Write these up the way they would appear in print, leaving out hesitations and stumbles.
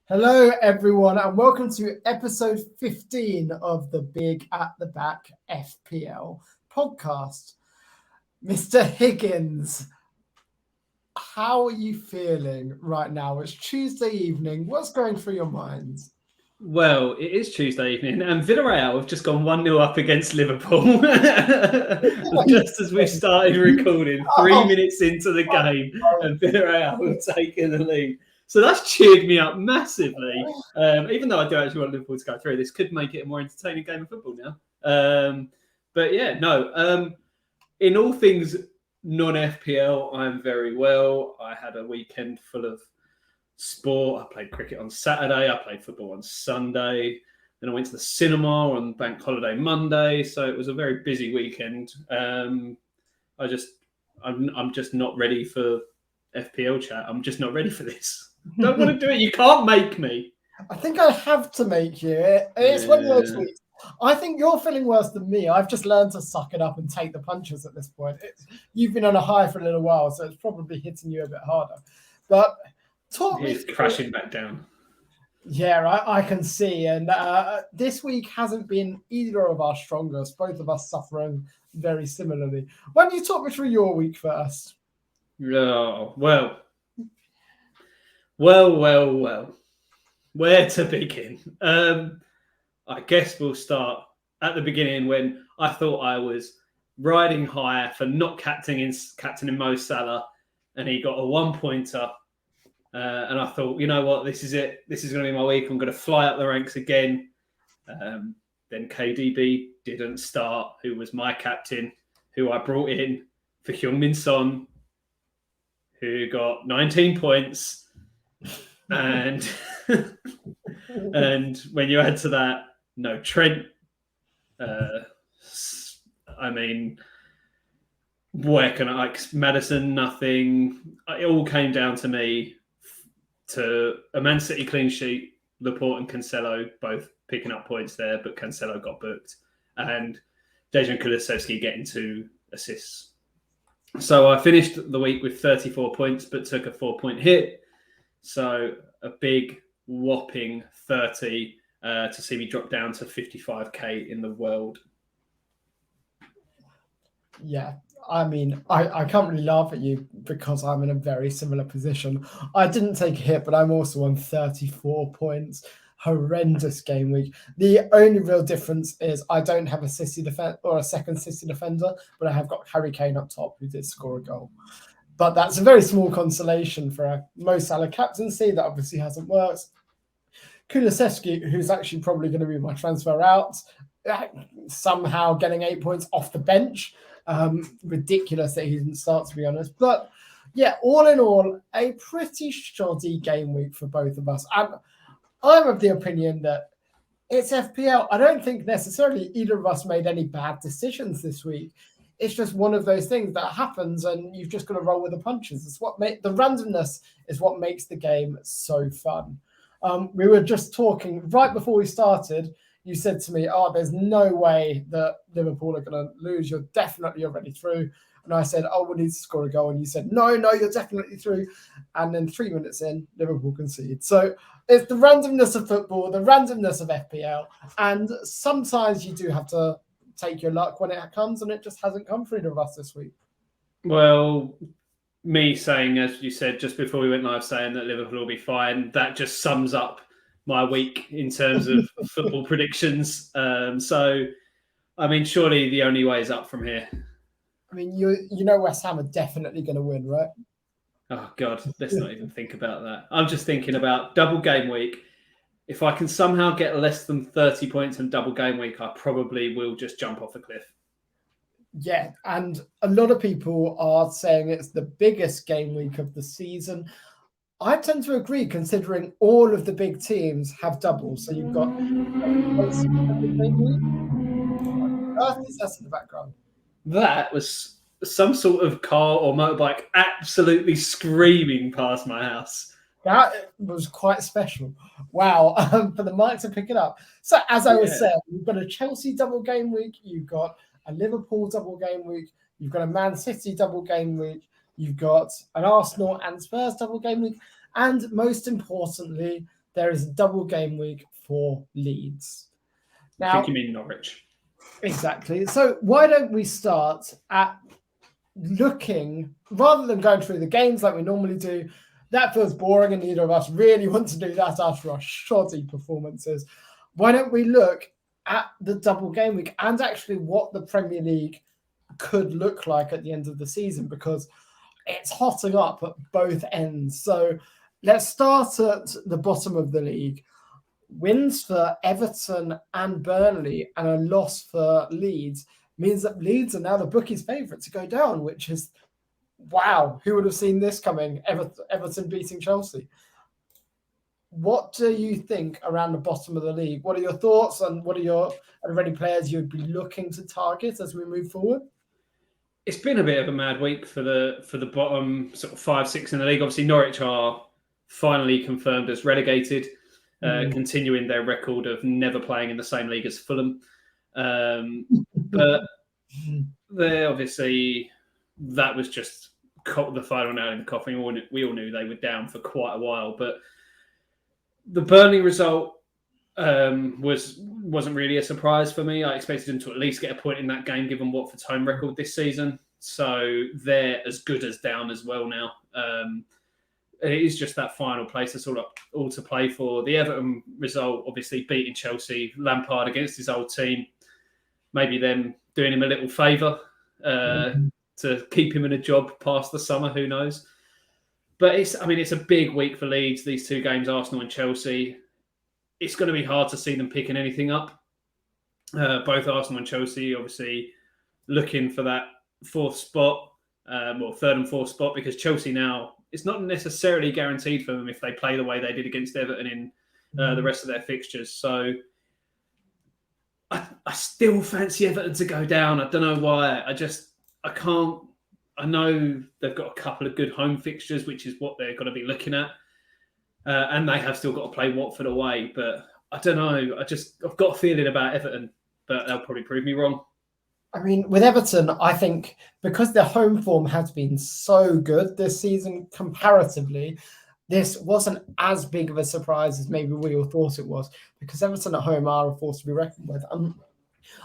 Hello, everyone, and welcome to episode 15 of the Big at the Back FPL podcast. Mr. Higgins, how are you feeling right now? It's Tuesday evening. What's going through your minds? Well, it is Tuesday evening, and Villarreal have just gone 1-0 up against Liverpool. Just as we've started recording, 3 minutes into the game, and Villarreal have taken the lead. So that's cheered me up massively. Even though I do actually want Liverpool to go through, this could make it a more entertaining game of football now. But yeah, no. In all things non-FPL, I'm very well. I had a weekend full of sport. I played cricket on Saturday. I played football on Sunday. Then I went to the cinema on Bank Holiday Monday. So it was a very busy weekend. I'm just not ready for FPL chat. I'm just not ready for this. Don't want to do it. You can't make me. I think I have to make you. It's one of those weeks. I think you're feeling worse than me. I've just learned to suck it up and take the punches at this point. You've been on a high for a little while, so it's probably hitting you a bit harder. But talk me He's crashing back down. Yeah, I can see. And this week hasn't been either of our strongest, both of us suffering very similarly. Why don't you talk me through your week first? Oh, well. Where to begin? I guess we'll start at the beginning when I thought I was riding high for not captaining Mo Salah, and he got a 1-pointer. And I thought, you know what, this is it. This is going to be my week. I'm going to fly up the ranks again. Then KDB didn't start, who was my captain, who I brought in for Heung-min Son, who got 19 points. And and when you add to that, no Trent, where can I like Madison? Nothing. It all came down to me to a Man City clean sheet. Laporte and Cancelo both picking up points there, but Cancelo got booked, and Dejan Kulusevski getting 2 assists. So I finished the week with 34 points, but took a 4-point hit. So a big whopping 30 to see me drop down to 55k in the world. Yeah, I mean, I can't really laugh at you because I'm in a very similar position. I didn't take a hit, but I'm also on 34 points. Horrendous game week. The only real difference is I don't have a City defender or a second City defender, but I have got Harry Kane up top who did score a goal. But that's a very small consolation for a Mo Salah captaincy that obviously hasn't worked. Kulusevski, who's actually probably going to be my transfer out, somehow getting 8 points off the bench. Ridiculous that he didn't start, to be honest. But yeah, all in all, a pretty shoddy game week for both of us. I'm of the opinion that it's FPL. I don't think necessarily either of us made any bad decisions this week. It's just one of those things that happens, and you've just got to roll with the punches. It's what the randomness is what makes the game so fun. We were just talking right before we started. You said to me, "Oh, there's no way that Liverpool are going to lose. You're definitely already through." And I said, "Oh, we need to score a goal." And you said, "No, you're definitely through." And then 3 minutes in, Liverpool conceded. So it's the randomness of football, the randomness of FPL, and sometimes you do have to take your luck when it comes, and it just hasn't come for either of us this week. Well, me saying, as you said just before we went live, saying that Liverpool will be fine, that just sums up my week in terms of football predictions. So, I mean, surely the only way is up from here. I mean, you know West Ham are definitely going to win, right? Oh, God, let's not even think about that. I'm just thinking about double game week. If I can somehow get less than 30 points in double game week, I probably will just jump off a cliff. Yeah, and a lot of people are saying it's the biggest game week of the season. I tend to agree, considering all of the big teams have doubles. So you've got game week. What is that in the background? That was some sort of car or motorbike absolutely screaming past my house. That was quite special. Wow, for the mic to pick it up. So as I was saying, you've got a Chelsea double game week, you've got a Liverpool double game week, you've got a Man City double game week, you've got an Arsenal and Spurs double game week, and most importantly, there is a double game week for Leeds. I think you mean Norwich. Exactly. So why don't we start at looking, rather than going through the games like we normally do? That feels boring and neither of us really want to do that after our shoddy performances. Why don't we look at the double game week and actually what the Premier League could look like at the end of the season, because it's hotting up at both ends. So let's start at the bottom of the league. Wins for Everton and Burnley and a loss for Leeds means that Leeds are now the bookies' favourite to go down, which is, wow, who would have seen this coming? Everton beating Chelsea. What do you think around the bottom of the league? What are your thoughts, and what are there any players you'd be looking to target as we move forward? It's been a bit of a mad week for the bottom sort of 5-6 in the league. Obviously, Norwich are finally confirmed as relegated, continuing their record of never playing in the same league as Fulham. But they're obviously, that was just the final nail in the coffin. We all knew they were down for quite a while. But the Burnley result wasn't really a surprise for me. I expected them to at least get a point in that game, given Watford's home record this season. So they're as good as down as well now. It is just that final place that's all to play for. The Everton result, obviously beating Chelsea, Lampard against his old team, maybe them doing him a little favour to keep him in a job past the summer. Who knows? But it's a big week for Leeds. These two games, Arsenal and Chelsea. It's going to be hard to see them picking anything up. Both Arsenal and Chelsea, obviously, looking for that fourth spot, third and fourth spot, because Chelsea now, it's not necessarily guaranteed for them if they play the way they did against Everton in the rest of their fixtures. So I still fancy Everton to go down. I don't know why. I can't. I know they've got a couple of good home fixtures, which is what they're going to be looking at. And they have still got to play Watford away. But I don't know. I've got a feeling about Everton, but they'll probably prove me wrong. I mean, with Everton, I think because their home form has been so good this season comparatively, this wasn't as big of a surprise as maybe we all thought it was, because Everton at home are a force to be reckoned with.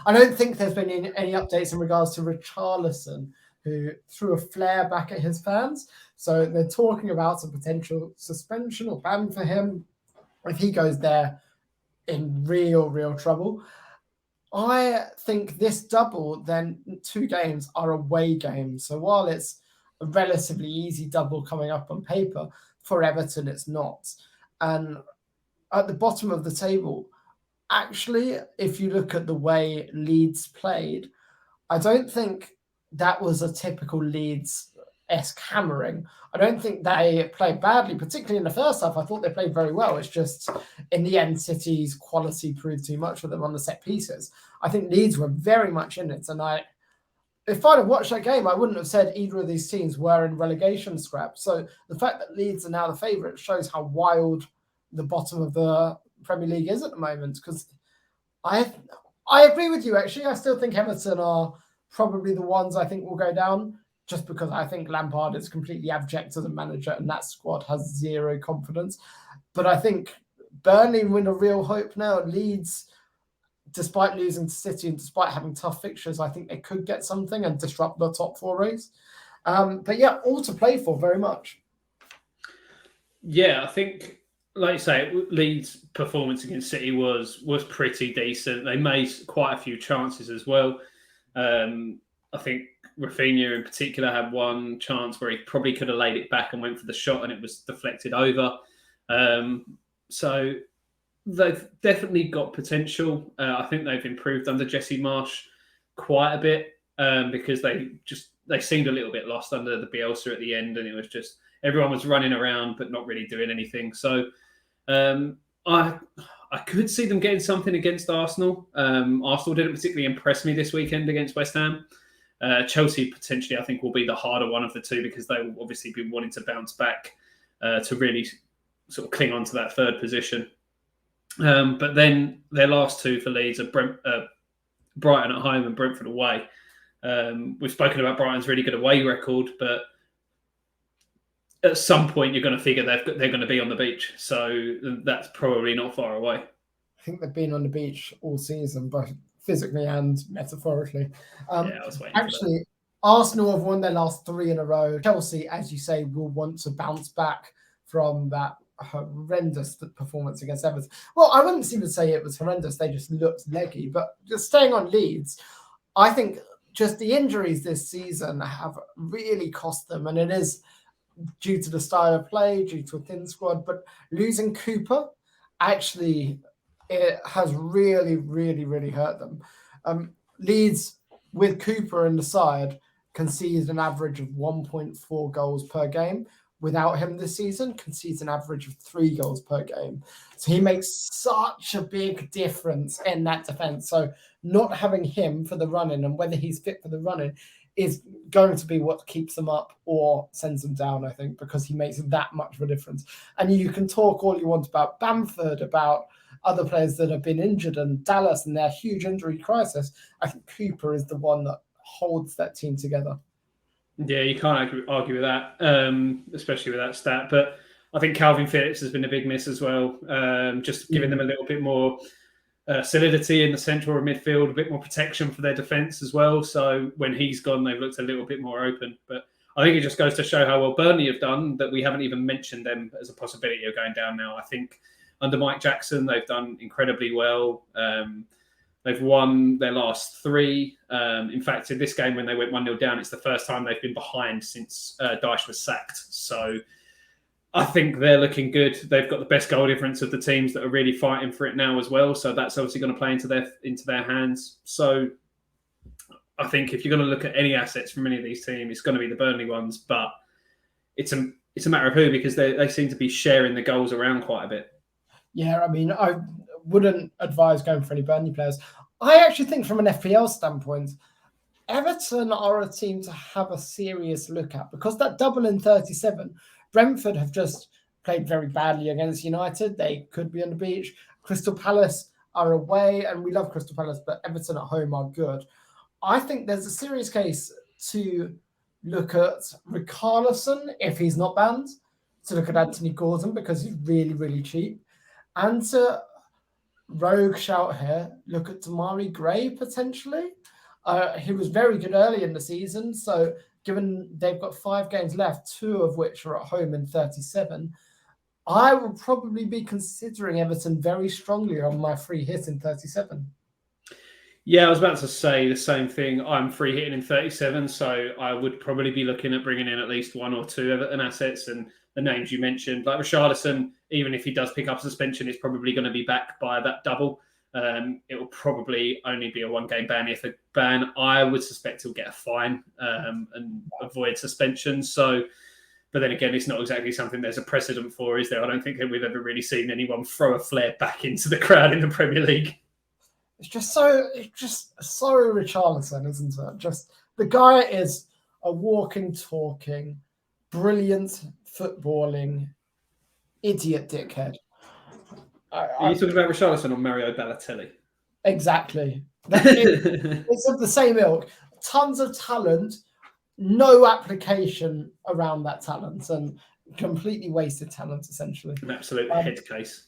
I don't think there's been any updates in regards to Richarlison, who threw a flare back at his fans. So they're talking about a potential suspension or ban for him if he goes there in real trouble. I think this double, then 2 games are away games. So while it's a relatively easy double coming up on paper, for Everton it's not. And at the bottom of the table, actually, if you look at the way Leeds played, I don't think that was a typical Leeds-esque hammering. I don't think they played badly, particularly in the first half. I thought they played very well. It's just, in the end, City's quality proved too much for them on the set pieces. I think Leeds were very much in it. And if I'd have watched that game, I wouldn't have said either of these teams were in relegation scrap. So the fact that Leeds are now the favourite shows how wild the bottom of the Premier League is at the moment. Because I agree with you, actually. I still think Everton are probably the ones I think will go down, just because I think Lampard is completely abject as a manager and that squad has zero confidence. But I think Burnley win a real hope now. Leeds, despite losing to City and despite having tough fixtures, I think they could get something and disrupt the top 4 race. But yeah, all to play for very much. Yeah, I think, like you say, Leeds' performance against City was pretty decent. They made quite a few chances as well. I think Rafinha in particular had one chance where he probably could have laid it back and went for the shot and it was deflected over. So they've definitely got potential. I think they've improved under Jesse Marsch quite a bit because they seemed a little bit lost under the Bielsa at the end, and it was just everyone was running around but not really doing anything. So I could see them getting something against Arsenal. Arsenal didn't particularly impress me this weekend against West Ham. Chelsea potentially, I think, will be the harder one of the two because they will obviously be wanting to bounce back to really sort of cling on to that third position. But then their last two for Leeds are Brighton at home and Brentford away. We've spoken about Brighton's really good away record, but at some point you're going to figure they're going to be on the beach. So that's probably not far away. I think they've been on the beach all season, both physically and metaphorically. Yeah, I was waiting actually, for that. Arsenal have won their last 3 in a row. Chelsea, as you say, will want to bounce back from that horrendous performance against Everton. Well, I wouldn't even say it was horrendous. They just looked leggy. But just staying on Leeds, I think just the injuries this season have really cost them. And it is due to the style of play, due to a thin squad. But losing Cooper, actually, it has really, really, really hurt them. Leeds, with Cooper in the side, concedes an average of 1.4 goals per game. Without him this season, concedes an average of 3 goals per game. So he makes such a big difference in that defence. So not having him for the run-in and whether he's fit for the run-in is going to be what keeps them up or sends them down, I think, because he makes that much of a difference. And you can talk all you want about Bamford, about other players that have been injured, and Dallas and their huge injury crisis. I think Cooper is the one that holds that team together. Yeah, you can't argue with that, especially with that stat. But I think Calvin Phillips has been a big miss as well, just giving them a little bit more solidity in the central midfield, a bit more protection for their defence as well. So when he's gone, they've looked a little bit more open. But I think it just goes to show how well Burnley have done that we haven't even mentioned them as a possibility of going down now. I think under Mike Jackson, they've done incredibly well. They've won their last 3. In fact, in this game, when they went 1-0 down, it's the first time they've been behind since Dyche was sacked. So I think they're looking good. They've got the best goal difference of the teams that are really fighting for it now as well. So that's obviously going to play into their hands. So I think if you're going to look at any assets from any of these teams, it's going to be the Burnley ones. But it's a matter of who, because they seem to be sharing the goals around quite a bit. Yeah, I mean, I wouldn't advise going for any Burnley players. I actually think from an FPL standpoint, Everton are a team to have a serious look at, because that double in 37, Brentford have just played very badly against United. They could be on the beach. Crystal Palace are away, and we love Crystal Palace, but Everton at home are good. I think there's a serious case to look at Richarlison if he's not banned, to look at Anthony Gordon because he's really, really cheap, and to rogue shout here, look at Damari Gray potentially. He was very good early in the season, so given they've got 5 games left, 2 of which are at home in 37, I will probably be considering Everton very strongly on my free hit in 37. Yeah, I was about to say the same thing. I'm free hitting in 37, so I would probably be looking at bringing in at least 1 or 2 Everton assets, and the names you mentioned, like Richarlison, even if he does pick up suspension, it's probably going to be back by that double. It will probably only be a 1-game ban. If a ban, I would suspect he'll get a fine and avoid suspension. So, but then again, it's not exactly something there's a precedent for, is there? I don't think that we've ever really seen anyone throw a flare back into the crowd in the Premier League. It's just so Richarlison, isn't it? Just the guy is a walking, talking, brilliant footballing idiot dickhead. Are you talking about Richarlison or Mario Balotelli? Exactly. It's of the same ilk. Tons of talent, no application around that talent, and completely wasted talent, essentially. An absolute head case.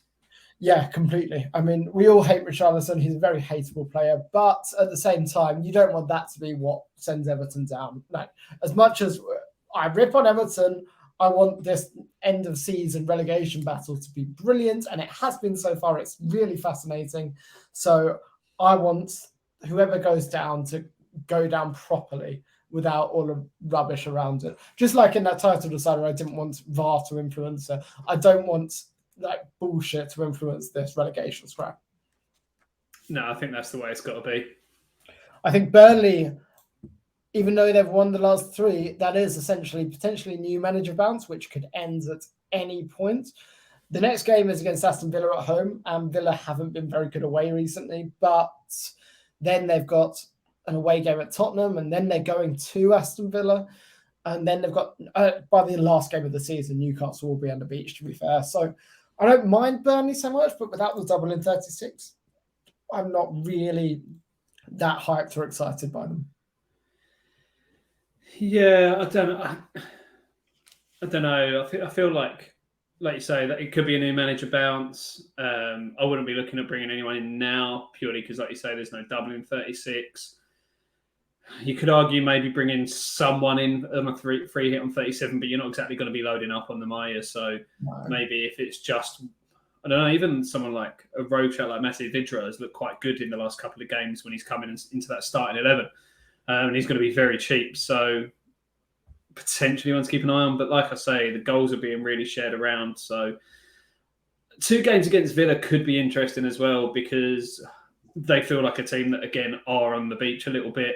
Yeah, completely. I mean, we all hate Richarlison. He's a very hateable player, but at the same time, you don't want that to be what sends Everton down. No, as much as I rip on Everton, I want this end of season relegation battle to be brilliant, and it has been so far. It's really fascinating. So I want whoever goes down to go down properly without all the rubbish around it. Just like in that title decider, I didn't want VAR to influence it. I don't want like bullshit to influence this relegation scrap. No, I think that's the way it's got to be. I think Burnley, even though they've won the last 3, that is essentially potentially new manager bounce, which could end at any point. The next game is against Aston Villa at home, and Villa haven't been very good away recently, but then they've got an away game at Tottenham, and then they're going to Aston Villa, and then they've got, by the last game of the season, Newcastle will be on the beach, to be fair. So I don't mind Burnley so much, but without the double in 36, I'm not really that hyped or excited by them. Yeah, I don't know. I don't know. I feel like you say, that it could be a new manager bounce. I wouldn't be looking at bringing anyone in now purely because, like you say, there's no double in 36. You could argue maybe bringing someone in on a free hit on 37, but you're not exactly going to be loading up on the Maya. So maybe if it's just, I don't know, even someone like a rogue shot like Matej Vidra has looked quite good in the last couple of games when he's coming into that starting 11. And he's going to be very cheap. So potentially one to keep an eye on. But like I say, the goals are being really shared around. So 2 games against Villa could be interesting as well because they feel like a team that, again, are on the beach a little bit.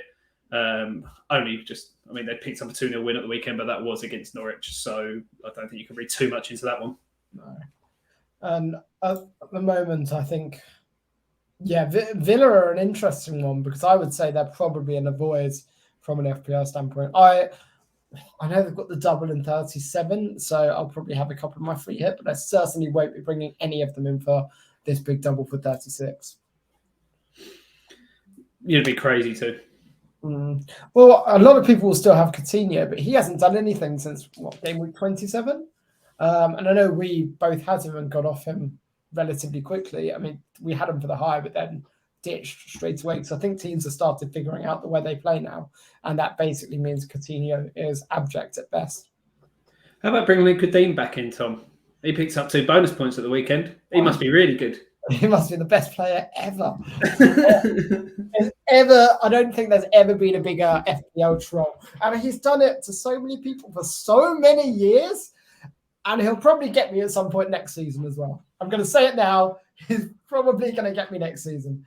They picked up a 2-0 win at the weekend, but that was against Norwich. So I don't think you can read too much into that one. No. And at the moment, I think, Villa are an interesting one because I would say they're probably an avoid from an FPL standpoint. I know they've got the double in 37, so I'll probably have a couple of my free hit, but I certainly won't be bringing any of them in for this big double for 36. You'd be crazy too. Well, a lot of people will still have Coutinho, but he hasn't done anything since game week 27. And I know we both had him and got off him relatively quickly. I mean, we had him for the high, but then ditched straight away. So I think teams have started figuring out the way they play now, and that basically means Coutinho is abject at best. How about bringing Luke Dean back in, Tom? He picked up 2 bonus points at the weekend. He must be really good. He must be the best player ever. I don't think there's ever been a bigger FPL troll. I mean, he's done it to so many people for so many years, and he'll probably get me at some point next season as well. I'm going to say it now. He's probably going to get me next season.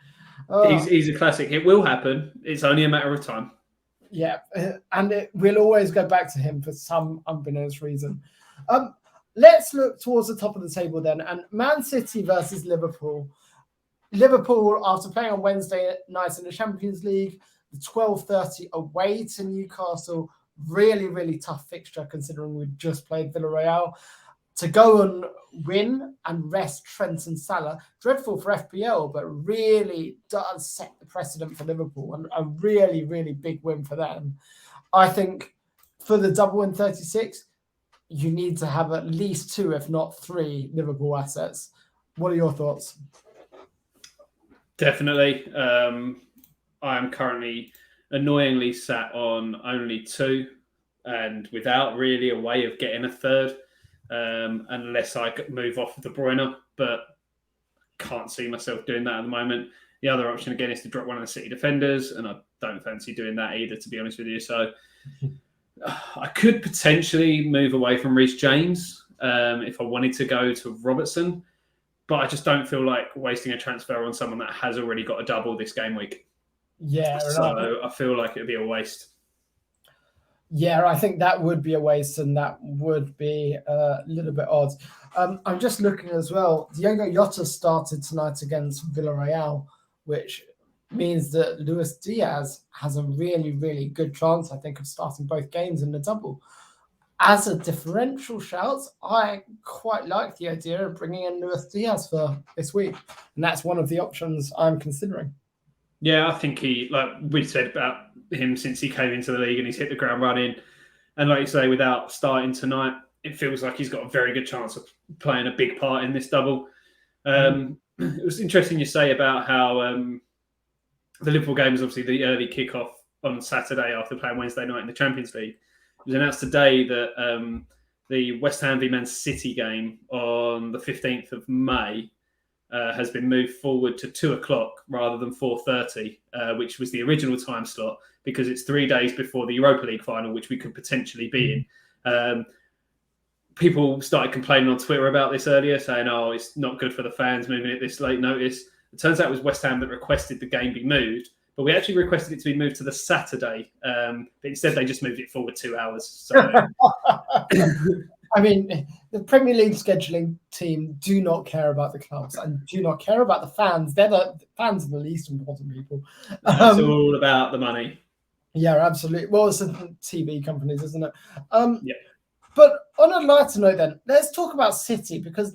He's a classic. It will happen. It's only a matter of time. Yeah, and we'll always go back to him for some unbeknownst reason. Let's look towards the top of the table then. And Man City versus Liverpool. Liverpool, after playing on Wednesday night in the Champions League, the 12:30 away to Newcastle, really, really tough fixture considering we just played Villarreal. To go and win and rest Trent and Salah, dreadful for FPL, but really does set the precedent for Liverpool and a really, really big win for them. I think for the double in 36, you need to have at least 2, if not 3, Liverpool assets. What are your thoughts? Definitely. I am currently annoyingly sat on only 2 and without really a way of getting a third. Unless I move off of De Bruyne, but can't see myself doing that at the moment. The other option, again, is to drop one of the City defenders, and I don't fancy doing that either, to be honest with you. So I could potentially move away from Reece James if I wanted to go to Robertson, but I just don't feel like wasting a transfer on someone that has already got a double this game week. Yeah. So I feel like it would be a waste. Yeah, I think that would be a waste, and that would be a little bit odd. I'm just looking as well. Diogo Jota started tonight against Villarreal, which means that Luis Diaz has a really, really good chance, I think, of starting both games in the double. As a differential shout, I quite like the idea of bringing in Luis Diaz for this week, and that's one of the options I'm considering. Yeah, I think like we said about him since he came into the league and he's hit the ground running. And like you say, without starting tonight, it feels like he's got a very good chance of playing a big part in this double. It was interesting you say about how the Liverpool game was obviously the early kickoff on Saturday after playing Wednesday night in the Champions League. It was announced today that the West Ham v Man City game on the 15th of May has been moved forward to 2:00 rather than 4:30, which was the original time slot, because it's 3 days before the Europa League final, which we could potentially be in. People started complaining on Twitter about this earlier, saying, "Oh, it's not good for the fans moving it this late notice." It turns out it was West Ham that requested the game be moved, but we actually requested it to be moved to the Saturday. But instead, they just moved it forward 2 hours. So. I mean, the Premier League scheduling team do not care about the clubs and do not care about the fans. The fans are the least important people. It's all about the money. Yeah, absolutely. Well, it's the TV companies, isn't it? Yeah. But on a lighter note then, let's talk about City, because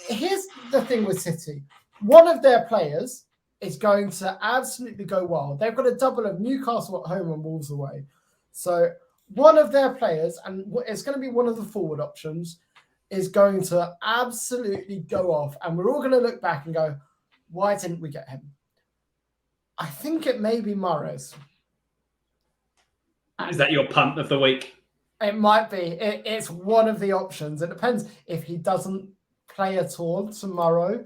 here's the thing with City. One of their players is going to absolutely go wild. They've got a double of Newcastle at home and Wolves away. So one of their players, and it's going to be one of the forward options, is going to absolutely go off, and we're all going to look back and go, why didn't we get him? I think it may be Mahrez. Is that your punt of the week? It might be. It's one of the options. It depends. If he doesn't play at all tomorrow,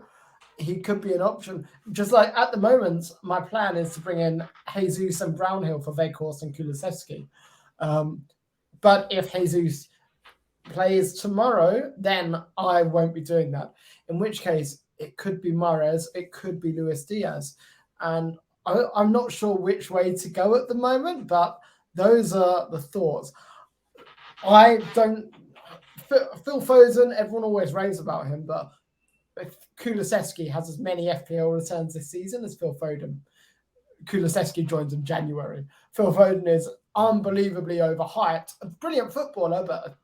he could be an option. Just like at the moment, my plan is to bring in Jesus and Brownhill for Weghorst and Kulusevski. But if Jesus plays tomorrow, then I won't be doing that. In which case, it could be Mahrez, it could be Luis Diaz. And I'm not sure which way to go at the moment, but those are the thoughts. I don't... Phil Foden, everyone always raves about him, but if Kulusevski has as many FPL returns this season as Phil Foden, Kulusevski joins in January. Phil Foden is unbelievably overhyped, a brilliant footballer, but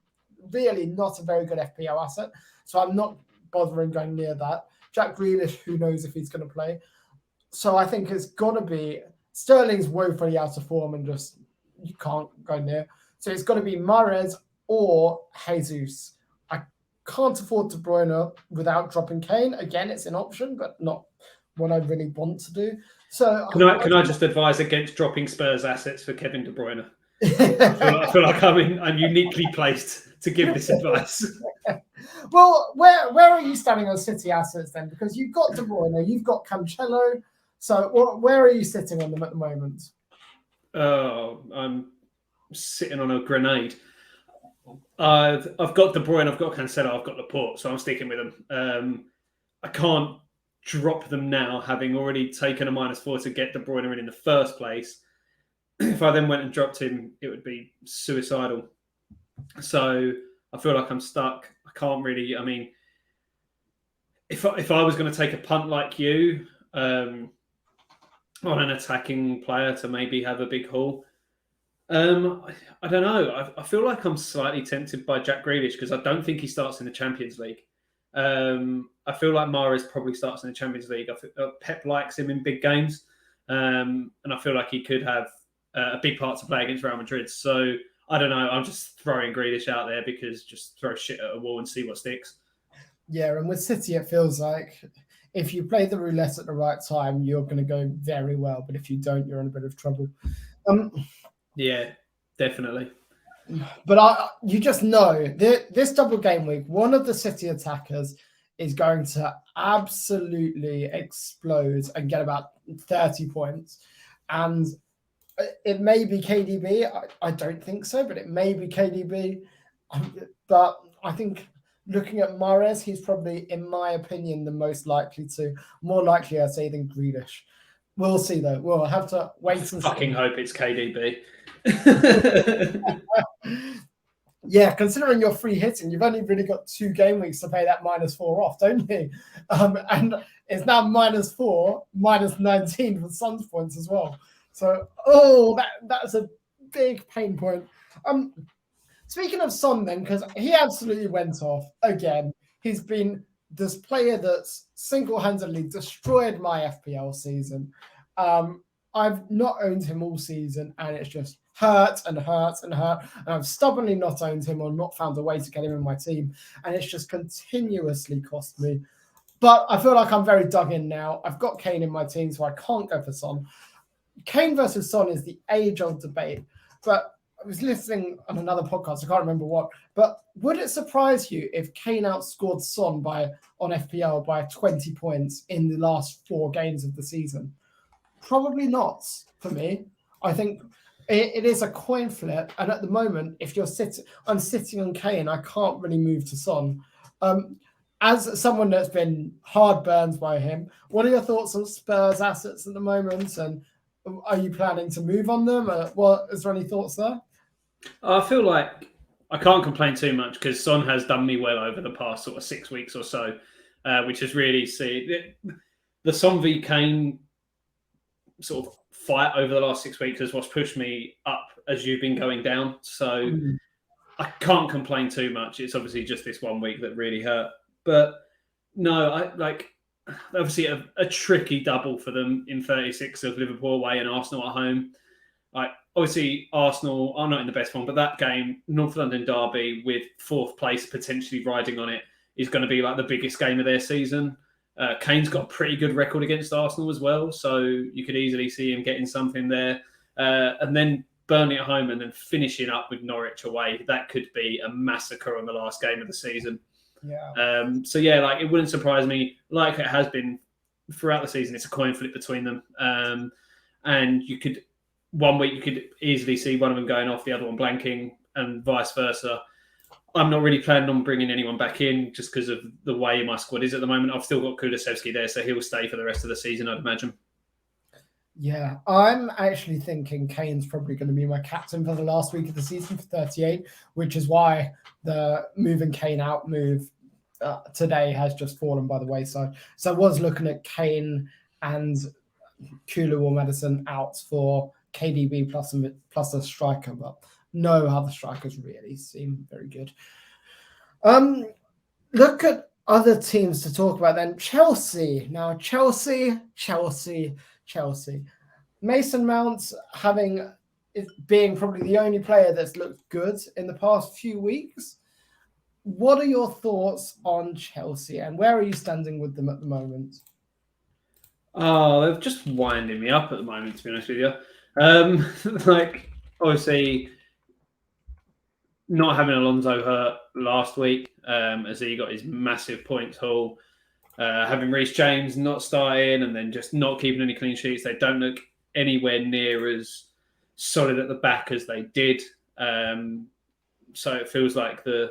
really not a very good FPL asset. So I'm not bothering going near that. Jack Grealish, who knows if he's going to play. So I think it's got to be Sterling's woefully out of form and just you can't go near. So it's got to be Mahrez or Jesus. I can't afford De Bruyne without dropping Kane. Again, it's an option, but not what I really want to do. So can I just advise against dropping Spurs assets for Kevin De Bruyne? I feel like I'm uniquely placed to give this advice. Well, where are you standing on City assets then? Because you've got De Bruyne, you've got Cancelo. So where are you sitting on them at the moment? Oh, I'm sitting on a grenade. I've got De Bruyne, I've got Cancelo, I've got Laporte, so I'm sticking with them. I can't drop them now, having already taken a -4 to get De Bruyne in the first place. If I then went and dropped him, it would be suicidal. So I feel like I'm stuck. I can't really. I mean, if I was going to take a punt like you on an attacking player to maybe have a big haul, I don't know. I feel like I'm slightly tempted by Jack Grealish because I don't think he starts in the Champions League. I feel like Mahrez probably starts in the Champions League. Pep likes him in big games, and I feel like he could have a big part to play against Real Madrid. So I don't know. I'm just throwing Grealish out there because just throw shit at a wall and see what sticks. Yeah, and with City, it feels like if you play the roulette at the right time, you're going to go very well. But if you don't, you're in a bit of trouble. Yeah, definitely. But you just know this double game week, one of the City attackers is going to absolutely explode and get about 30 points. And it may be KDB. I don't think so, but it may be KDB. But I think looking at Mahrez, he's probably, in my opinion, the most likely to, more likely, I'd say, than Grealish. We'll see, though. We'll have to wait and see. Fucking hope it's KDB. Yeah, considering you're free hitting, you've only really got 2 game weeks to pay that -4 off, don't you? And it's now -4, -19 for Son's points as well. So, that's a big pain point. Speaking of Son then, because he absolutely went off again. He's been this player that's single-handedly destroyed my FPL season. I've not owned him all season, and it's just hurt and hurt and hurt. And I've stubbornly not owned him or not found a way to get him in my team. And it's just continuously cost me. But I feel like I'm very dug in now. I've got Kane in my team, so I can't go for Son. Kane versus Son is the age-old debate. But I was listening on another podcast, I can't remember what, but would it surprise you if Kane outscored Son on FPL by 20 points in the last 4 games of the season? Probably not for me. I think it is a coin flip, and at the moment, if I'm sitting on Kane, I can't really move to Son. As someone that's been hard burned by him, what are your thoughts on Spurs assets at the moment, and are you planning to move on them? Is there any thoughts there? I feel like I can't complain too much because Son has done me well over the past sort of 6 weeks or so, which has really seen the Son v Kane sort of fight over the last 6 weeks is what's pushed me up as you've been going down. So I can't complain too much. It's obviously just this 1 week that really hurt. But no, I like obviously a tricky double for them in 36 of Liverpool away and Arsenal at home. like obviously Arsenal are not in the best form, but that game, North London derby with 4th place potentially riding on it, is going to be like the biggest game of their season. Kane's got a pretty good record against Arsenal as well, so you could easily see him getting something there. And then Burnley at home and then finishing up with Norwich away. That could be a massacre on the last game of the season. Yeah. So yeah, like it wouldn't surprise me, like it has been throughout the season. It's a coin flip between them, and you could one week you could easily see one of them going off, the other one blanking, and vice versa. I'm not really planning on bringing anyone back in just because of the way my squad is at the moment. I've still got Kulusevski there, so he'll stay for the rest of the season, I'd imagine. Yeah, I'm actually thinking Kane's probably going to be my captain for the last week of the season for 38, which is why the moving Kane out move today has just fallen by the wayside. So I was looking at Kane and Kulu or Madison out for KDB plus a striker, but no other strikers really seem very good. Look at other teams to talk about then. Chelsea. Now, Chelsea. Mason Mount being probably the only player that's looked good in the past few weeks. What are your thoughts on Chelsea and where are you standing with them at the moment? Oh, they're just winding me up at the moment, to be honest with you. Like, obviously, not having Alonso hurt last week, as he got his massive points haul, having Reece James not starting and then just not keeping any clean sheets. They don't look anywhere near as solid at the back as they did. So it feels like the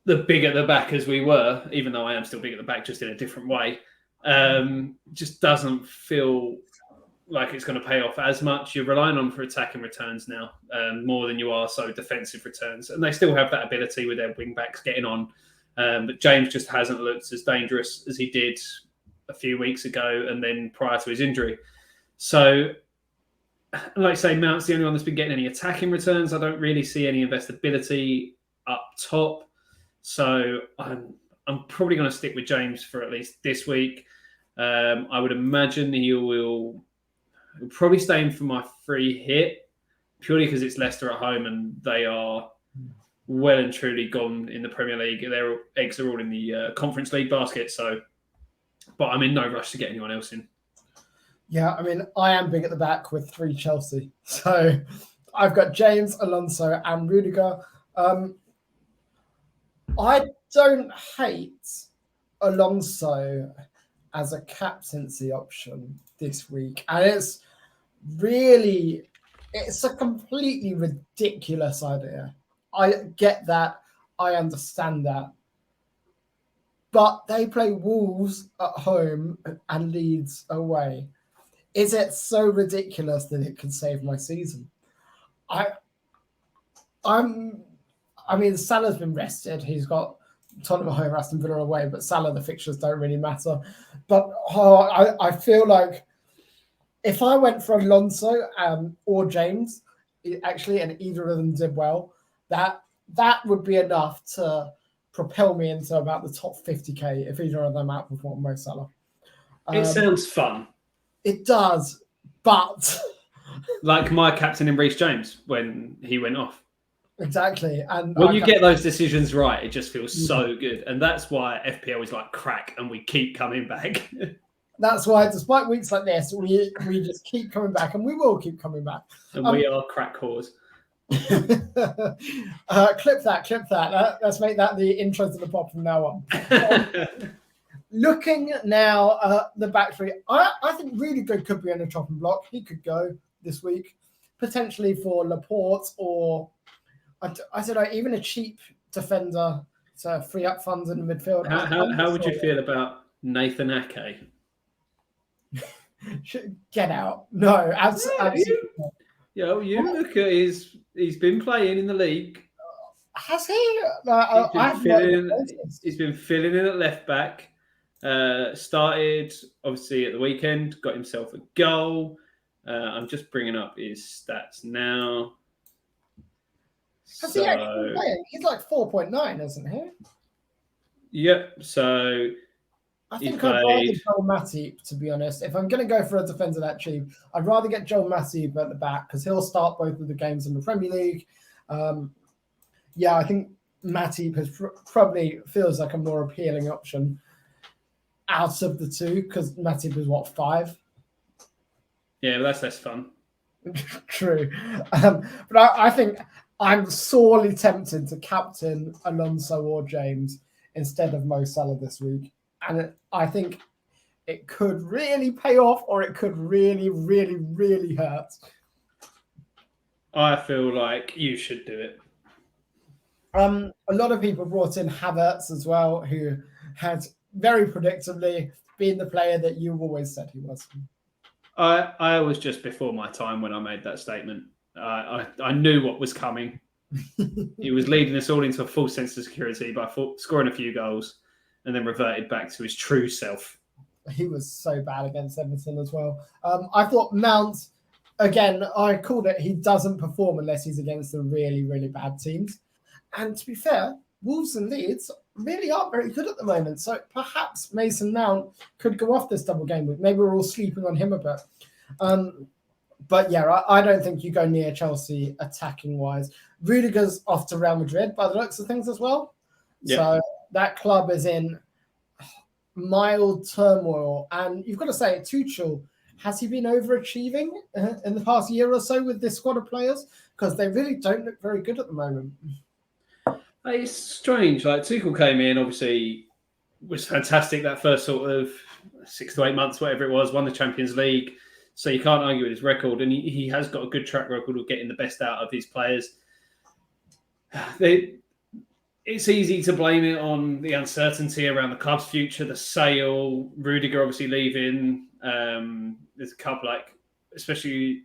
big at the back as we were, even though I am still big at the back, just in a different way, just doesn't feel like it's going to pay off as much. You're relying on for attacking returns now more than you are so defensive returns. And they still have that ability with their wing backs getting on. But James just hasn't looked as dangerous as he did a few weeks ago and then prior to his injury. So, like I say, Mount's the only one that's been getting any attacking returns. I don't really see any investability up top. So I'm probably going to stick with James for at least this week. I would imagine he will probably stay in for my free hit purely because it's Leicester at home and they are well and truly gone in the Premier League. Their eggs are all in the Conference League basket. So, but I'm in no rush to get anyone else in. Yeah, I mean, I am big at the back with 3 Chelsea. So I've got James, Alonso, and Rudiger. I don't hate Alonso as a captaincy option this week. And it's a completely ridiculous idea. I get that. I understand that. But they play Wolves at home and Leeds away. Is it so ridiculous that it could save my season? I mean, Salah's been rested. He's got Tottenham at home, Aston Villa away, but Salah, the fixtures don't really matter. But I feel like if I went for Alonso or James, actually, and either of them did well, that would be enough to propel me into about the top 50k if either of them outperform Mo Salah. It sounds fun. It does, but like my captain in Reece James when he went off. Exactly. And when you get those decisions right, it just feels so good. And that's why FPL is like crack and we keep coming back. That's why, despite weeks like this, we just keep coming back and we will keep coming back. And we are crack whores. Clip that. Let's make that the intro to the pod from now on. Looking now at the back three, I think really good could be on a chopping block. He could go this week, potentially for Laporte or I don't know, even a cheap defender to free up funds in the midfield. How would you feel about Nathan Ake? Get out. No, absolutely. You look at he's been playing in the league. Has he? He's been filling in at left back. Started obviously at the weekend, got himself a goal. I'm just bringing up his stats now. Has he actually been playing? He's like 4.9, isn't he? Yep. So I He think I'd rather played. Joel Matip, to be honest. If I'm going to go for a defender that cheap, I'd rather get Joel Matip at the back because he'll start both of the games in the Premier League. I think Matip has probably feels like a more appealing option out of the two because Matip is 5. Yeah, but that's less fun. True. But I think I'm sorely tempted to captain Alonso or James instead of Mo Salah this week. And I think it could really pay off or it could really, really, really hurt. I feel like you should do it. A lot of people brought in Havertz as well, who had very predictably been the player that you always said he was. I was just before my time when I made that statement. I knew what was coming. He was leading us all into a full sense of security by scoring a few goals and then reverted back to his true self. He was so bad against Everton as well. I thought Mount, again, I called it, he doesn't perform unless he's against the really, really bad teams. And to be fair, Wolves and Leeds really aren't very good at the moment. So perhaps Mason Mount could go off this double game week. Maybe we're all sleeping on him a bit. But yeah, I don't think you go near Chelsea attacking wise. Rudiger's off to Real Madrid by the looks of things as well. Yeah. So that club is in mild turmoil. And you've got to say, Tuchel, has he been overachieving in the past year or so with this squad of players? Because they really don't look very good at the moment. It's strange. Like Tuchel came in, obviously was fantastic that first sort of 6 to 8 months, whatever it was, won the Champions League. So you can't argue with his record. And he has got a good track record of getting the best out of his players. It's easy to blame it on the uncertainty around the club's future, the sale, Rudiger obviously leaving. There's a couple, especially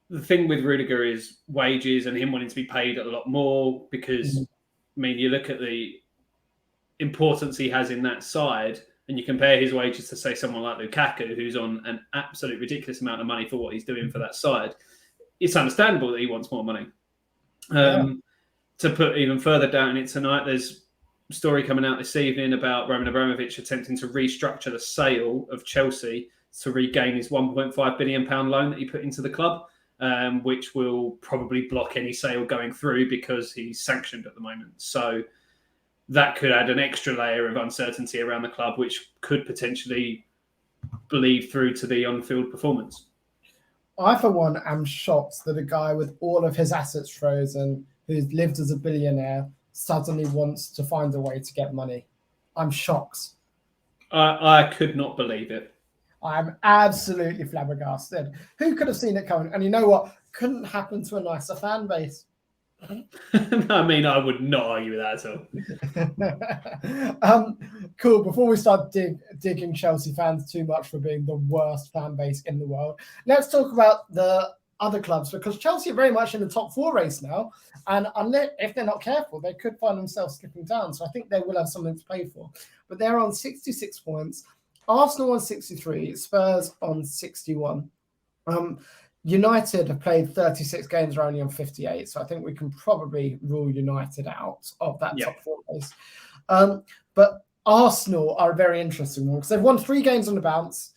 the thing with Rudiger is wages and him wanting to be paid a lot more because, you look at the importance he has in that side and you compare his wages to, say, someone like Lukaku, who's on an absolute ridiculous amount of money for what he's doing for that side. It's understandable that he wants more money. To put even further down it tonight, there's a story coming out this evening about Roman Abramovich attempting to restructure the sale of Chelsea to regain his £1.5 billion loan that he put into the club, which will probably block any sale going through because he's sanctioned at the moment. So that could add an extra layer of uncertainty around the club, which could potentially bleed through to the on-field performance. I, for one, am shocked that a guy with all of his assets frozen, who's lived as a billionaire, suddenly wants to find a way to get money. I'm shocked. I could not believe it. I'm absolutely flabbergasted. Who could have seen it coming? And you know what? Couldn't happen to a nicer fan base. I would not argue with that at all. Cool. Before we start digging Chelsea fans too much for being the worst fan base in the world, let's talk about the other clubs, because Chelsea are very much in the top 4 race now, and if they're not careful, they could find themselves slipping down. So I think they will have something to play for. But they're on 66 points. Arsenal on 63, Spurs on 61. United have played 36 games, are only on 58. So I think we can probably rule United out of that top 4 race. But Arsenal are a very interesting one because they've won 3 games on the bounce.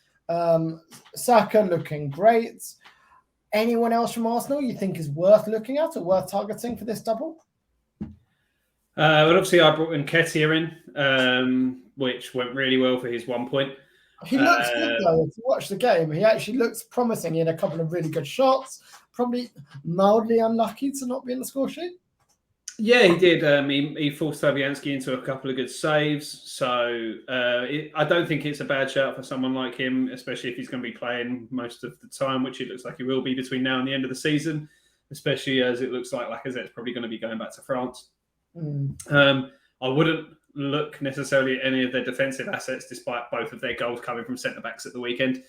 Saka looking great. Anyone else from Arsenal you think is worth looking at or worth targeting for this double? Well, obviously, I brought in Nketiah in, which went really well for his 1 point. He looks good, though. If you watch the game, he actually looks promising. He had a couple of really good shots. Probably mildly unlucky to not be in the score sheet. Yeah, he did. He forced Fabianski into a couple of good saves. So I don't think it's a bad shout for someone like him, especially if he's going to be playing most of the time, which it looks like he will be between now and the end of the season, especially as it looks like Lacazette's probably going to be going back to France. I wouldn't look necessarily at any of their defensive assets, despite both of their goals coming from centre-backs at the weekend.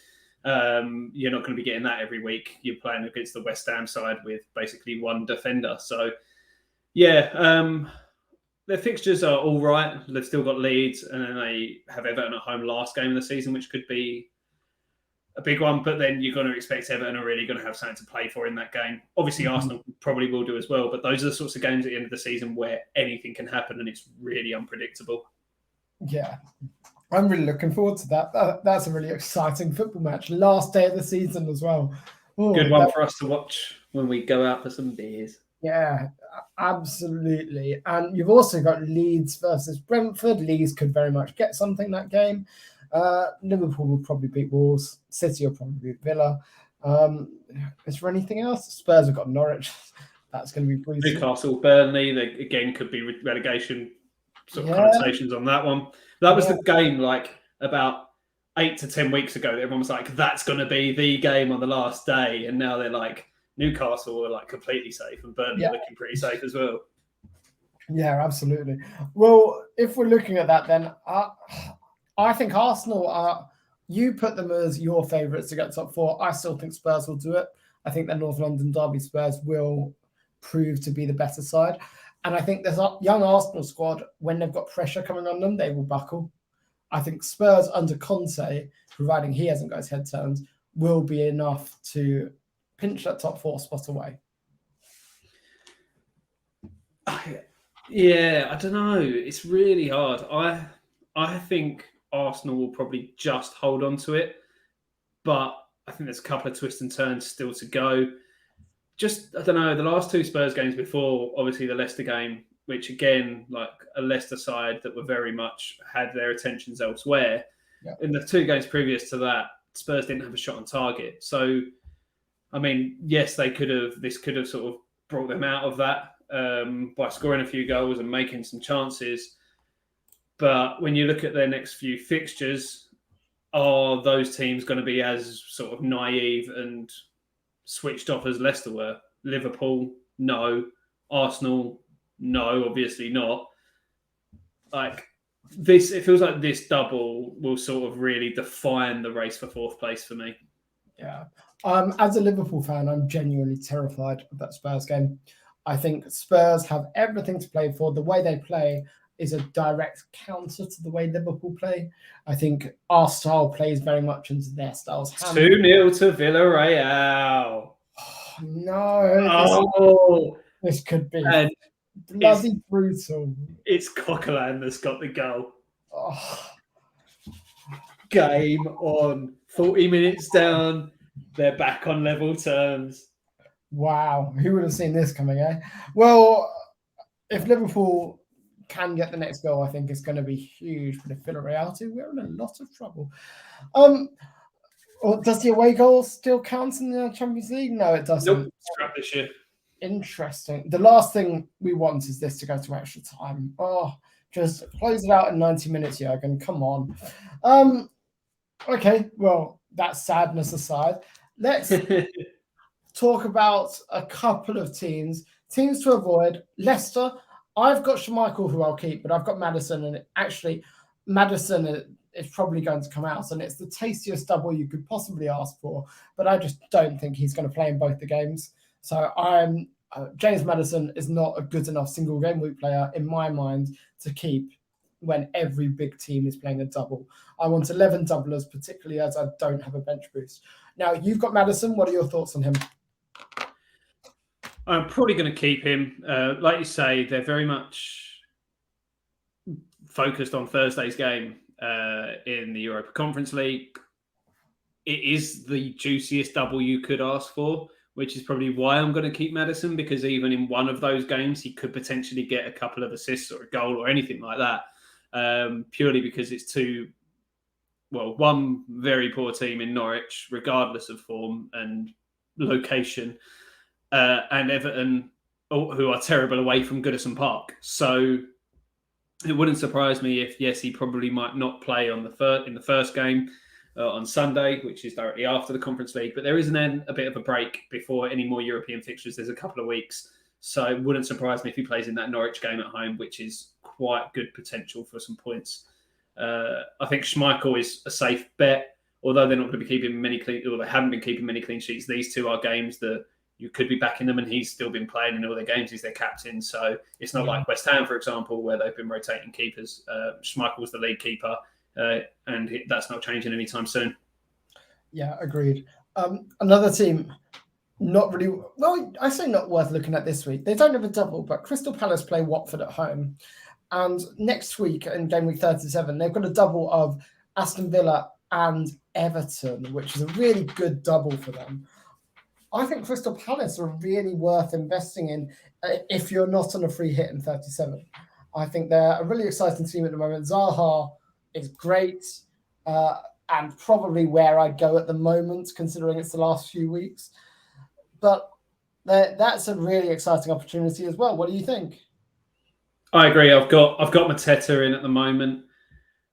You're not going to be getting that every week. You're playing against the West Ham side with basically one defender. So, yeah, their fixtures are all right. They've still got Leeds, and then they have Everton at home last game of the season, which could be a big one. But then you're going to expect Everton are really going to have something to play for in that game. Obviously, Arsenal probably will do as well. But those are the sorts of games at the end of the season where anything can happen and it's really unpredictable. Yeah. I'm really looking forward to that. That's a really exciting football match. Last day of the season as well. Good Oh, one for us to watch when we go out for some beers. yeah, absolutely. And you've also got Leeds versus Brentford. Leeds could very much get something that game. Liverpool will probably beat Wolves. City will probably beat Villa. Is there anything else? Spurs have got Norwich. That's going to be brutal. Newcastle, Burnley, they again could be relegation sort of Yeah, connotations on that one. That was yeah. the game like about 8 to 10 weeks ago. Everyone was like, that's going to be the game on the last day. And now they're like, Newcastle are like completely safe and Burnley Yeah. are looking pretty safe as well. Yeah, absolutely. Well, if we're looking at that, then I think Arsenal are. You put them as your favourites to get top four. I still think Spurs will do it. I think the North London derby Spurs will prove to be the better side. And I think this young Arsenal squad, when they've got pressure coming on them, they will buckle. I think Spurs under Conte, providing he hasn't got his head turned, will be enough to pinch that top four spot away. Yeah, I don't know. It's really hard. I think Arsenal will probably just hold on to it, but I think there's a couple of twists and turns still to go. Just I don't know. The last two Spurs games before, obviously the Leicester game, which again, like a Leicester side that were very much had their attentions elsewhere. Yeah. In the two games previous to that, Spurs didn't have a shot on target. So, I mean, yes, they could have. This could have sort of brought them out of that by scoring a few goals and making some chances. But when you look at their next few fixtures, are those teams going to be as sort of naive and switched off as Leicester were? Liverpool, no. Arsenal, no, obviously not. Like this, it feels like this double will sort of really define the race for fourth place for me. Yeah. As a Liverpool fan, I'm genuinely terrified of that Spurs game. I think Spurs have everything to play for. The way they play is a direct counter to the way Liverpool play. I think our style plays very much into their styles. 2-0 to Villarreal. Oh, no. Oh, this could be and bloody brutal. It's Coquelin that's got the goal. Oh. Game on. 40 minutes down. They're back on level terms. Wow. Who would have seen this coming, eh? Well, if Liverpool can get the next goal, I think it's going to be huge. But if Villarreal do, we're in a lot of trouble. Or does the away goal still count in the Champions League? No, it doesn't. Nope, scrap this year. Interesting. The last thing we want is this to go to extra time. Oh, just close it out in 90 minutes, Jurgen. Come on. Okay, well, that sadness aside, let's talk about a couple of teams to avoid. Leicester, I've got Schmeichel, who I'll keep, but I've got Maddison, and actually, Maddison is probably going to come out, and it's the tastiest double you could possibly ask for, but I just don't think he's going to play in both the games. So James Maddison is not a good enough single game week player in my mind to keep when every big team is playing a double. I want 11 doublers, particularly as I don't have a bench boost. Now, you've got Maddison. What are your thoughts on him? I'm probably going to keep him. Like you say, they're very much focused on Thursday's game in the Europa Conference League. It is the juiciest double you could ask for, which is probably why I'm going to keep Maddison, because even in one of those games, he could potentially get a couple of assists or a goal or anything like that, purely because it's one very poor team in Norwich, regardless of form and location, and Everton, who are terrible away from Goodison Park. So it wouldn't surprise me if, yes, he probably might not play in the first game on Sunday, which is directly after the Conference League. But there is then a bit of a break before any more European fixtures. There's a couple of weeks. So it wouldn't surprise me if he plays in that Norwich game at home, which is quite good potential for some points. I think Schmeichel is a safe bet, although they're not going to be keeping many clean, or they haven't been keeping many clean sheets. These two are games that you could be backing them, and he's still been playing in all their games. He's their captain, so it's not like West Ham, for example, where they've been rotating keepers. Schmeichel's the lead keeper, and that's not changing anytime soon. Yeah, agreed. Another team, not really, well, I say not worth looking at this week. They don't have a double, but Crystal Palace play Watford at home. And next week in game week 37, they've got a double of Aston Villa and Everton, which is a really good double for them. I think Crystal Palace are really worth investing in if you're not on a free hit in 37. I think they're a really exciting team at the moment. Zaha is great and probably where I'd go at the moment, considering it's the last few weeks. But that's a really exciting opportunity as well. What do you think? I agree. I've got Mateta in at the moment,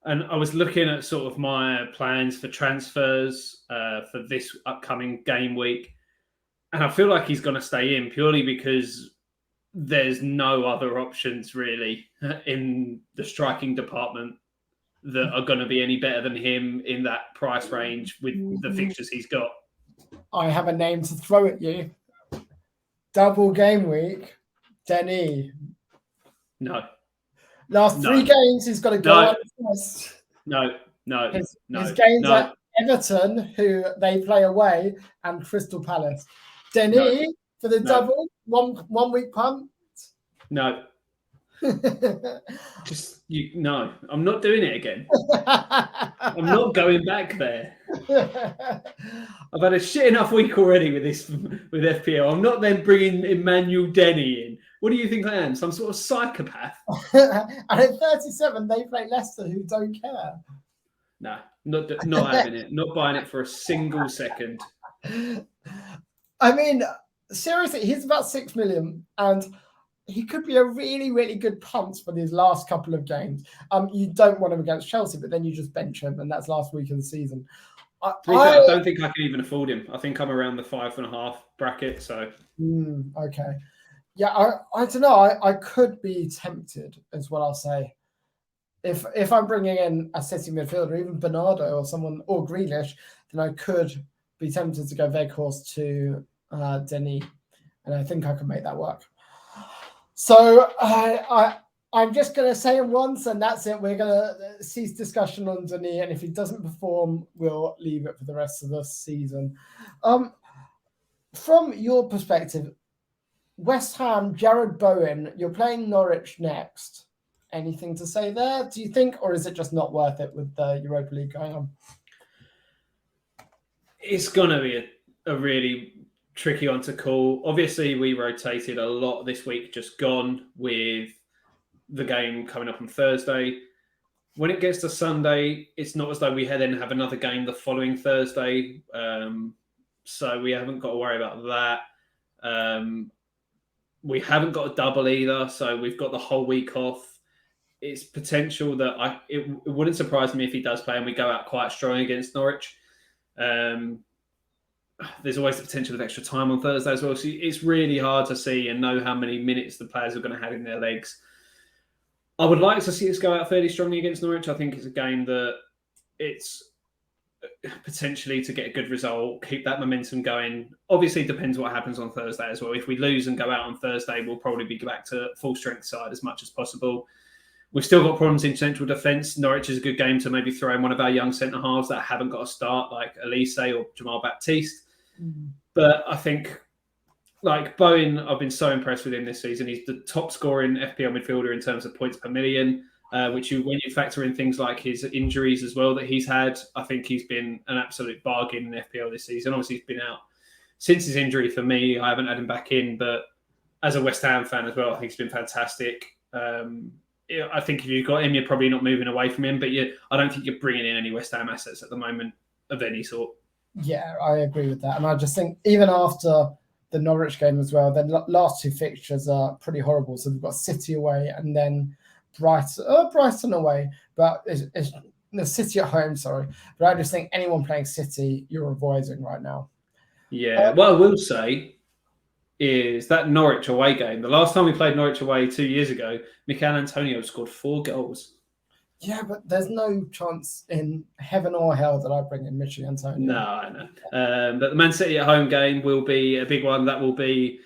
and I was looking at sort of my plans for transfers for this upcoming game week, and I feel like he's going to stay in purely because there's no other options really in the striking department that are going to be any better than him in that price range with the fixtures he's got. I have a name to throw at you. Double game week, Denny. No. Last 3 games, he's got to go on first. No. His games at Everton, who they play away, and Crystal Palace. Denny for the double, one week punt. No. No. I'm not doing it again. I'm not going back there. I've had a shit enough week already with FPL. I'm not then bringing Emmanuel Denny in. What do you think I am? Some sort of psychopath? And at 37, they play Leicester, who don't care. No, not having it. Not buying it for a single second. I mean, seriously, he's about 6 million, and he could be a really, really good punt for these last couple of games. You don't want him against Chelsea, but then you just bench him, and that's last week of the season. I don't think I can even afford him. I think I'm around the 5.5 bracket. So okay, yeah, I don't know. I could be tempted, is what I'll say. If I'm bringing in a City midfielder, even Bernardo or someone or Grealish, then I could be tempted to go Weghorst to Denis, and I think I can make that work. So I'm just going to say him once, and that's it. We're going to cease discussion on Denis, and if he doesn't perform, we'll leave it for the rest of the season. From your perspective, West Ham, Jared Bowen, you're playing Norwich next. Anything to say there, do you think, or is it just not worth it with the Europa League going on? It's going to be a really tricky one to call. Obviously, we rotated a lot this week just gone with the game coming up on Thursday. When it gets to Sunday, it's not as though we then have another game the following Thursday. So we haven't got to worry about that. We haven't got a double either, so we've got the whole week off. It's potential that it wouldn't surprise me if he does play and we go out quite strong against Norwich. There's always the potential of extra time on Thursday as well. So it's really hard to see and know how many minutes the players are going to have in their legs. I would like to see us go out fairly strongly against Norwich. I think it's a game that it's potentially to get a good result, keep that momentum going. Obviously, it depends what happens on Thursday as well. If we lose and go out on Thursday, we'll probably be back to full strength side as much as possible. We've still got problems in central defence. Norwich is a good game to maybe throw in one of our young centre-halves that haven't got a start, like Elise or Jamal Baptiste. But I think, like Bowen, I've been so impressed with him this season. He's the top scoring FPL midfielder in terms of points per million, when you factor in things like his injuries as well that he's had, I think he's been an absolute bargain in FPL this season. Obviously, he's been out since his injury for me. I haven't had him back in, but as a West Ham fan as well, I think he's been fantastic. I think if you've got him, you're probably not moving away from him, but I don't think you're bringing in any West Ham assets at the moment of any sort. Yeah, I agree with that. And I just think even after the Norwich game as well, the last 2 fixtures are pretty horrible. So we've got City away and then Brighton away. But it's the City at home, sorry. But I just think anyone playing City, you're avoiding right now. Yeah, what I will say is that Norwich away game. The last time we played Norwich away 2 years ago, Mikel Antonio scored 4 goals. Yeah, but there's no chance in heaven or hell that I bring in Mikel Antonio. No, I know. But the Man City at home game will be a big one. That will be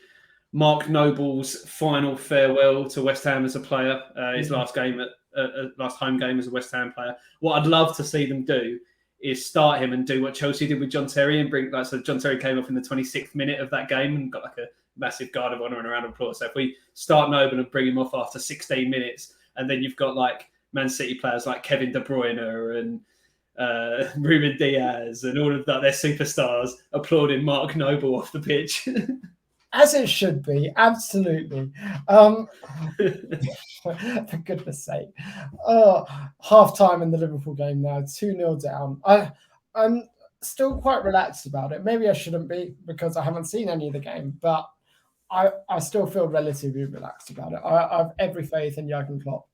Mark Noble's final farewell to West Ham as a player. His last home game as a West Ham player. What I'd love to see them do is start him and do what Chelsea did with John Terry and so John Terry came off in the 26th minute of that game and got like a massive guard of honour and a round of applause. So if we start Noble and bring him off after 16 minutes and then you've got like Man City players like Kevin De Bruyne and Ruben Diaz and all of that, their superstars applauding Mark Noble off the pitch. As it should be, absolutely. For goodness sake. Half time in the Liverpool game now, 2-0 down. I'm still quite relaxed about it. Maybe I shouldn't be because I haven't seen any of the game, but I still feel relatively relaxed about it. I have every faith in Jurgen Klopp.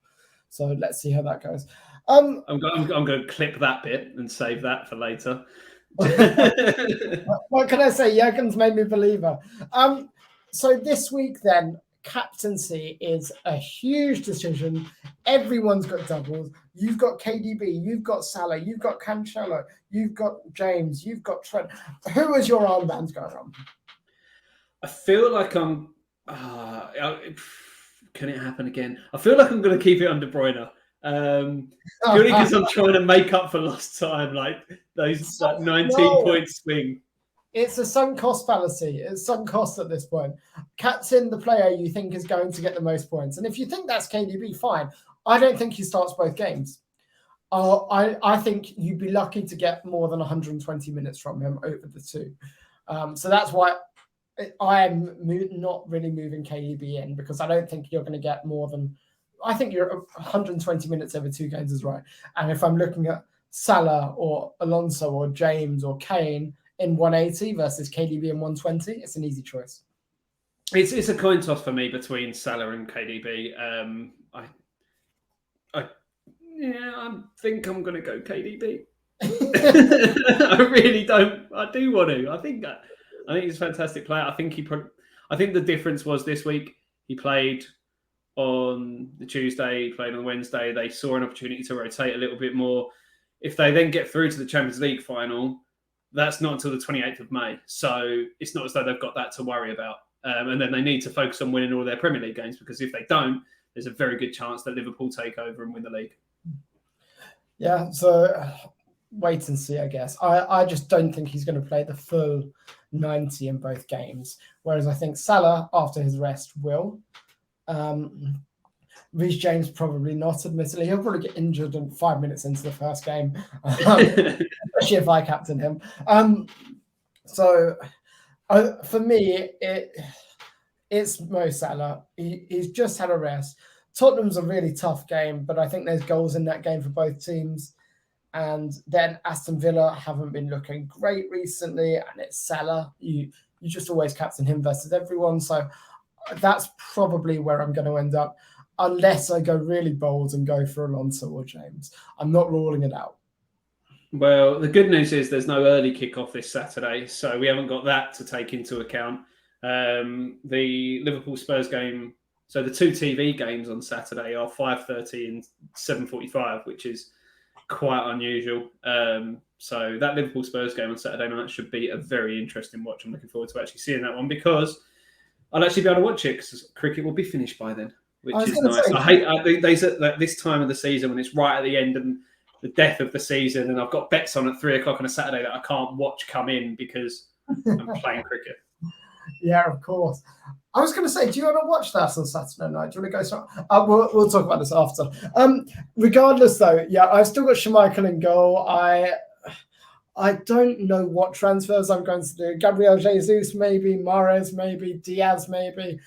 So let's see how that goes. I'm going to clip that bit and save that for later. What can I say? Jurgen's made me a believer. So this week then, captaincy is a huge decision. Everyone's got doubles. You've got KDB, you've got Salah, you've got Cancelo, you've got James, you've got Trent. Who is your armbands going on? I feel like I'm... can it happen again? I feel like I'm going to keep it on De Bruyne. Purely because I'm trying to make up for lost time, like those 19-point swing. It's a sunk cost fallacy. It's sunk cost at this point. Captain the player you think is going to get the most points. And if you think that's KDB, fine. I don't think he starts both games. I think you'd be lucky to get more than 120 minutes from him over the two. So that's why I am not really moving KDB in, because I don't think you're going to get more than... I think you're 120 minutes over two games is right. And if I'm looking at Salah or Alonso or James or Kane in 180 versus KDB in 120, it's an easy choice. It's a coin toss for me between Salah and KDB. I think I'm going to go KDB. I really don't. I do want to. I think he's a fantastic player. I think the difference was this week he played on the Tuesday, played on Wednesday. They saw an opportunity to rotate a little bit more. If they then get through to the Champions League final, that's not until the 28th of May. So it's not as though they've got that to worry about. And then they need to focus on winning all their Premier League games, because if they don't, there's a very good chance that Liverpool take over and win the league. Yeah, so wait and see, I guess. I just don't think he's going to play the full 90 in both games, whereas I think Salah, after his rest, will. Reece James probably not, admittedly. He'll probably get injured in 5 minutes into the first game, especially if I captain him. For me, it's Mo Salah. He's just had a rest. Tottenham's a really tough game, but I think there's goals in that game for both teams. And then Aston Villa haven't been looking great recently, and it's Salah. You just always captain him versus everyone. So that's probably where I'm going to end up, unless I go really bold and go for Alonso or James. I'm not ruling it out. Well, the good news is there's no early kickoff this Saturday, so we haven't got that to take into account. The Liverpool-Spurs game, so the two TV games on Saturday are 5:30 and 7:45, which is quite unusual. So that Liverpool-Spurs game on Saturday night should be a very interesting watch. I'm looking forward to actually seeing that one, because I'll actually be able to watch it because cricket will be finished by then, which is nice. I hate this time of the season when it's right at the end and the death of the season, and I've got bets on at 3:00 on a Saturday that I can't watch come in because I'm playing cricket. Yeah, of course. I was going to say, do you want to watch that on Saturday night? Do you want to go? We'll talk about this after. Regardless, though, yeah, I've still got Schmeichel in goal. I don't know what transfers I'm going to do. Gabriel Jesus, maybe. Mahrez, maybe. Diaz, maybe.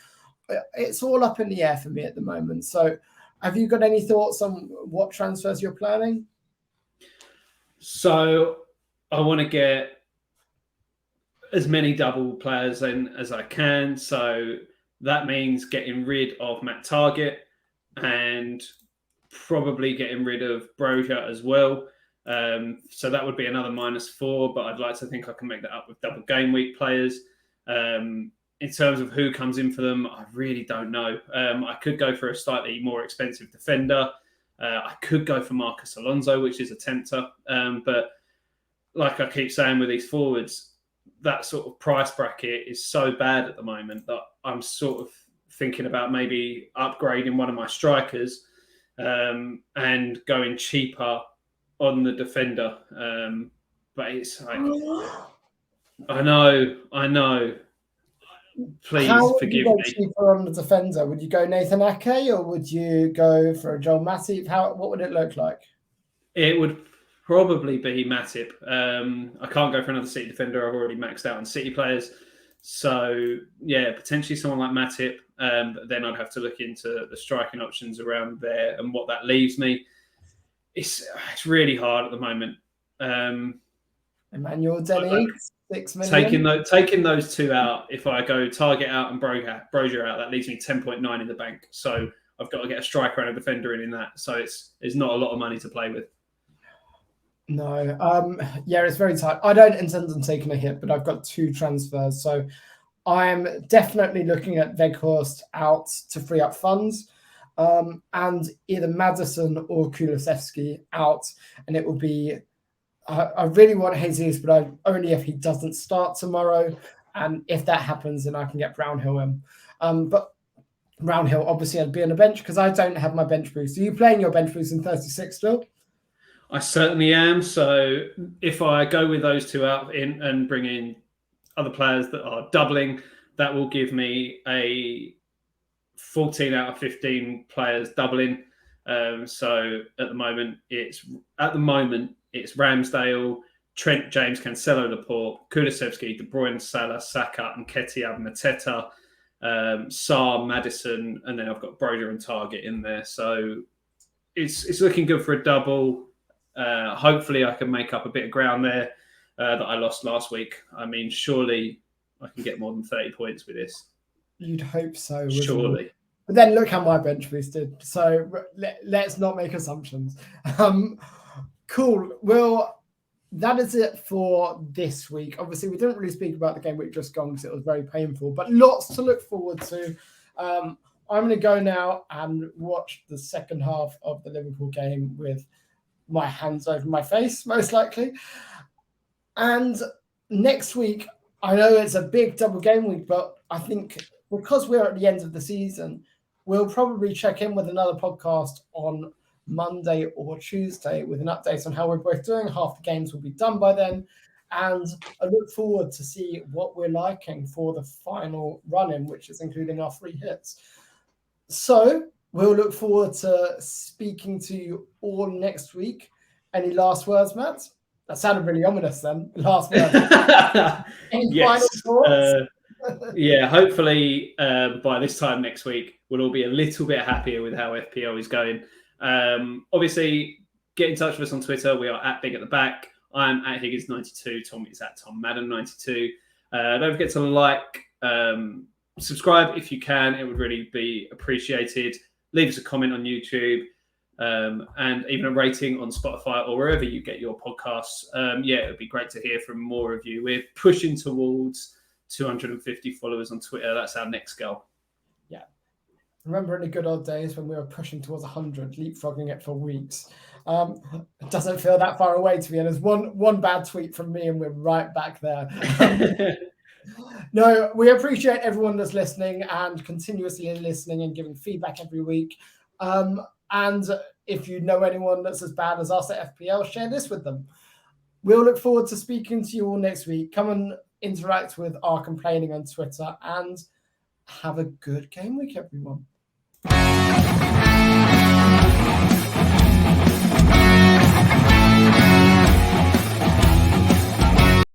It's all up in the air for me at the moment. So have you got any thoughts on what transfers you're planning? So I want to get as many double players in as I can. So that means getting rid of Matt Target and probably getting rid of Broja as well. So that would be another -4, but I'd like to think I can make that up with double game week players. In terms of who comes in for them, I really don't know. I could go for a slightly more expensive defender. I could go for Marcus Alonso, which is a tempter. But like I keep saying with these forwards, that sort of price bracket is so bad at the moment that I'm sort of thinking about maybe upgrading one of my strikers and going cheaper on the defender. But it's like, I know. Please How would forgive you go me. cheaper on the defender? Would you go Nathan Ake or would you go for a Joel Matip? What would it look like? It would probably be Matip. I can't go for another City defender. I've already maxed out on City players. So, yeah, potentially someone like Matip. But then I'd have to look into the striking options around there and what that leaves me. It's really hard at the moment. Emmanuel Denny, 6 million. Taking those two out, if I go Target out and Brozier out, that leaves me 10.9 in the bank. So I've got to get a striker and a defender in that. So it's not a lot of money to play with. No, yeah, it's very tight. I don't intend on taking a hit, but I've got 2 transfers. So I'm definitely looking at Weghorst out to free up funds, and either Madison or Kulusevski out. And it will be, I really want Jesus, but only if he doesn't start tomorrow. And if that happens, then I can get Brownhill in. But Brownhill, obviously, I'd be on the bench because I don't have my bench boost. Are you playing your bench boost in 36 still? I certainly am. So if I go with those two out in and bring in other players that are doubling, that will give me a 14 out of 15 players doubling. So at the moment it's Ramsdale, Trent, James, Cancelo, Laporte, Kulusevski, De Bruyne, Salah, Saka, and Nketiah, Mateta, Sarr, Madison, and then I've got Brozier and Target in there. So it's looking good for a double. Hopefully I can make up a bit of ground there that I lost last week. I mean, surely I can get more than 30 points with this. You'd hope so. Surely. But then look how my bench boost did. So let's not make assumptions. Cool. Well, that is it for this week. Obviously, we didn't really speak about the game we've just gone because it was very painful, but lots to look forward to. I'm going to go now and watch the second half of the Liverpool game with my hands over my face, most likely. And next week, I know it's a big double game week, but I think because we're at the end of the season, we'll probably check in with another podcast on Monday or Tuesday with an update on how we're both doing. Half the games will be done by then. And I look forward to see what we're liking for the final run-in, which is including our 3 hits. So we'll look forward to speaking to you all next week. Any last words, Matt? That sounded really ominous then. Last words. Any yes. final thoughts? Yeah, hopefully by this time next week, we'll all be a little bit happier with how FPL is going. Obviously, get in touch with us on Twitter. We are at Big at the Back. I'm at Higgins92. Tom is at Tom Madden92. Don't forget to like, subscribe if you can. It would really be appreciated. Leave us a comment on YouTube. And even a rating on Spotify or wherever you get your podcasts. Yeah, it would be great to hear from more of you. We're pushing towards 250 followers on Twitter. That's our next goal. Yeah. Remember in the good old days when we were pushing towards 100, leapfrogging it for weeks. It doesn't feel that far away, to be honest. One bad tweet from me and we're right back there. No, we appreciate everyone that's listening and continuously listening and giving feedback every week. And if you know anyone that's as bad as us at FPL, share this with them. We'll look forward to speaking to you all next week. Come and interact with our complaining on Twitter and have a good game week, everyone.